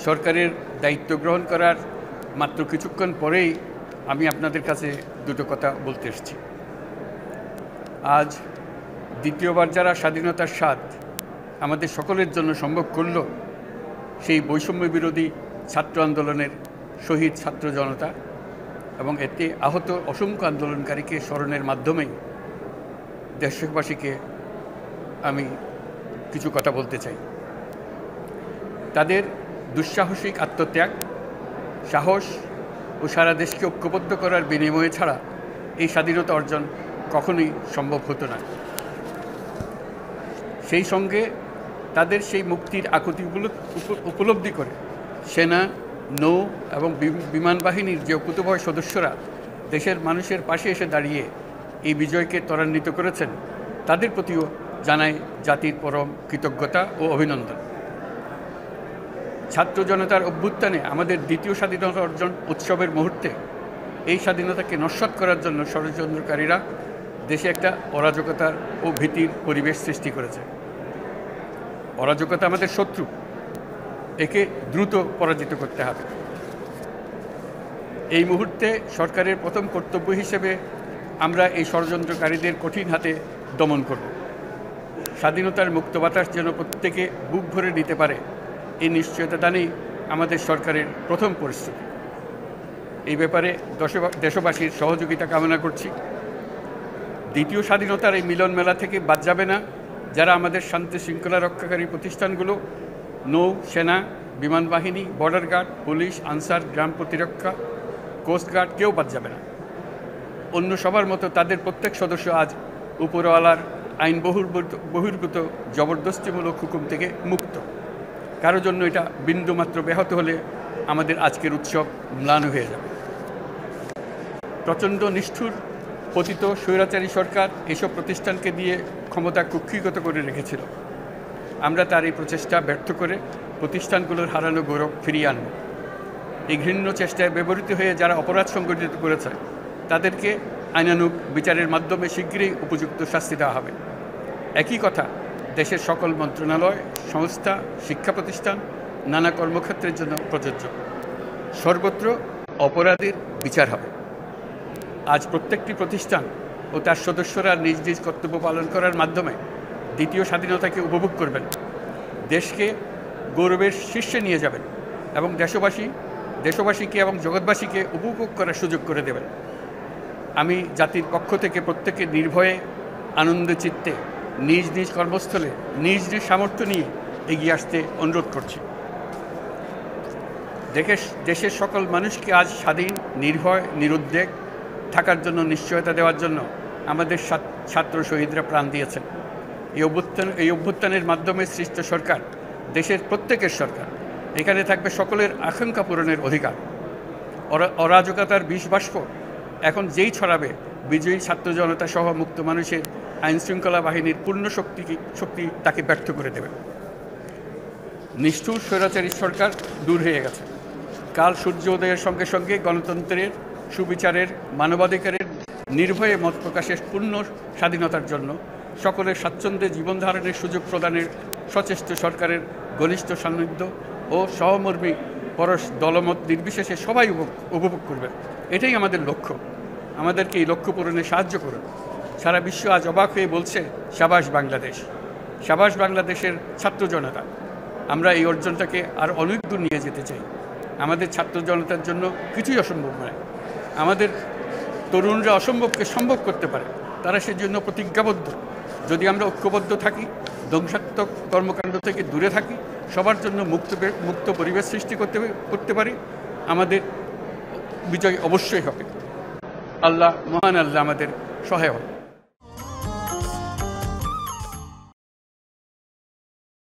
সরকারের দায়িত্ব গ্রহণ করার মাত্র কিছুক্ষণ পরেই আমি আপনাদের কাছে দুটো কথা বলতে এসেছি। আজ দ্বিতীয়বার যারা স্বাধীনতার স্বাদ আমাদের সকলের জন্য সম্ভব করল, সেই বৈষম্য বিরোধী ছাত্র আন্দোলনের শহীদ ছাত্র জনতা এবং এতে আহত অসংখ্য আন্দোলনকারীকে স্মরণের মাধ্যমেই দেশবাসীকে আমি কিছু কথা বলতে চাই। তাদের দুঃসাহসিক আত্মত্যাগ, সাহস ও সারা দেশকে ঐক্যবদ্ধ করার বিনিময়ে ছাড়া এই স্বাধীনতা অর্জন কখনোই সম্ভব হতো না। সেই সঙ্গে তাদের সেই মুক্তির আকুতি উপলব্ধি করে সেনা, নৌ এবং বিমান বাহিনীর যে অকুতোভয় সদস্যরা দেশের মানুষের পাশে এসে দাঁড়িয়ে এই বিজয়কে ত্বরান্বিত করেছেন, তাদের প্রতিও জানাই জাতির পরম কৃতজ্ঞতা ও অভিনন্দন। ছাত্র জনতার অভ্যুত্থানে আমাদের দ্বিতীয় স্বাধীনতা অর্জন উৎসবের মুহূর্তে এই স্বাধীনতাকে নস্যাৎ করার জন্য ষড়যন্ত্রকারীরা দেশে একটা অরাজকতার ও ভীতির পরিবেশ সৃষ্টি করেছে। অরাজকতা আমাদের শত্রু, একে দ্রুত পরাজিত করতে হবে। এই মুহূর্তে সরকারের প্রথম কর্তব্য হিসেবে আমরা এই ষড়যন্ত্রকারীদের কঠিন হাতে দমন করব। স্বাধীনতার মুক্ত বাতাস যেন প্রত্যেকে বুক ভরে নিতে পারে, এই নিশ্চয়তা দানেই আমাদের সরকারের প্রথম পরিস্থিতি। এই ব্যাপারে দেশবাসীর সহযোগিতা কামনা করছি। দ্বিতীয় স্বাধীনতার এই মিলন মেলা থেকে বাদ যাবে না যারা আমাদের শান্তি শৃঙ্খলা রক্ষাকারী প্রতিষ্ঠানগুলো, নৌ, সেনা, বিমান বাহিনী, বর্ডার গার্ড, পুলিশ, আনসার, গ্রাম প্রতিরক্ষা, কোস্টগার্ড, কেউ বাদ যাবে না। অন্য সবার মতো তাদের প্রত্যেক সদস্য আজ উপরওয়ালার আইন বহির্ভূত জবরদস্তিমূলক হুকুম থেকে মুক্ত। কারোর জন্য এটা বিন্দুমাত্র ব্যাহত হলে আমাদের আজকের উৎসব ম্লান হয়ে যাবে। প্রচণ্ড নিষ্ঠুর পতিত স্বৈরাচারী সরকার এসব প্রতিষ্ঠানকে দিয়ে ক্ষমতা কুক্ষিগত করে রেখেছিল। আমরা তার এই প্রচেষ্টা ব্যর্থ করে প্রতিষ্ঠানগুলোর হারানো গৌরব ফিরিয়ে আনব। এই ঘৃণ্য চেষ্টায় ব্যবহৃত হয়ে যারা অপরাধ সংগঠিত করেছে তাদেরকে আইনানুগ বিচারের মাধ্যমে শীঘ্রই উপযুক্ত শাস্তি দেওয়া হবে। একই কথা দেশের সকল মন্ত্রণালয়, সংস্থা, শিক্ষা প্রতিষ্ঠান, নানা কর্মক্ষেত্রের জন্য প্রযোজ্য। সর্বত্র অপরাধীর বিচার হবে। আজ প্রত্যেকটি প্রতিষ্ঠান ও তার সদস্যরা নিজ নিজ কর্তব্য পালন করার মাধ্যমে দ্বিতীয় স্বাধীনতাকে উপভোগ করবেন, দেশকে গৌরবের শীর্ষে নিয়ে যাবেন এবং দেশবাসীকে এবং জগৎবাসীকে উপভোগ করার সুযোগ করে দেবেন। আমি জাতির পক্ষ থেকে প্রত্যেকে নির্ভয়ে আনন্দ চিত্তে নিজ নিজ কর্মস্থলে নিজ নিজ সামর্থ্য নিয়ে এগিয়ে আসতে অনুরোধ করছি। দেশের সকল মানুষকে আজ স্বাধীন, নির্ভয়, নিরুদ্বেগ থাকার জন্য নিশ্চয়তা দেওয়ার জন্য আমাদের ছাত্র শহীদরা প্রাণ দিয়েছেন। এই অভ্যুত্থানের মাধ্যমে সৃষ্ট সরকার দেশের প্রত্যেকের সরকার। এখানে থাকবে সকলের আকাঙ্ক্ষা পূরণের অধিকার। অরাজকতার বিষবাষ্প এখন যেই ছড়াবে, বিজয়ী ছাত্র জনতা সহ মুক্ত মানুষের আইনশৃঙ্খলা বাহিনীর পূর্ণ শক্তি তাকে ব্যর্থ করে দেবে। নিষ্ঠুর স্বৈরাচারী সরকার দূর হয়ে গেছে। কাল সূর্য উদয়ের সঙ্গে সঙ্গে গণতন্ত্রের, সুবিচারের, মানবাধিকারের নির্ভয়ে মত প্রকাশের পূর্ণ স্বাধীনতার জন্য সকলের স্বাচ্ছন্দ্যে জীবন ধারণের সুযোগ প্রদানের সচেষ্ট সরকারের ঘনিষ্ঠ সান্নিধ্য ও সহমর্মী পরশ দলমত নির্বিশেষে সবাই উপভোগ করবে। এটাই আমাদের লক্ষ্য। আমাদেরকে এই লক্ষ্য পূরণে সাহায্য করুন। সারা বিশ্ব আজ অবাক হয়ে বলছে, সাবাস বাংলাদেশ, সাবাস বাংলাদেশের ছাত্র জনতা। আমরা এই অর্জনটাকে আর অনেক দূর নিয়ে যেতে চাই। আমাদের ছাত্র জনতার জন্য কিছুই অসম্ভব নয়। আমাদের তরুণরা অসম্ভবকে সম্ভব করতে পারে, তারা সেজন্য প্রতিজ্ঞাবদ্ধ। যদি আমরা ঐক্যবদ্ধ থাকি, ধ্বংসাত্মক কর্মকাণ্ড থেকে দূরে থাকি, সবার জন্য মুক্ত পরিবেশ সৃষ্টি করতে পারি, আমাদের বিজয় অবশ্যই হবে। আল্লাহ, মহান আল্লাহ আমাদের সহায় হবে।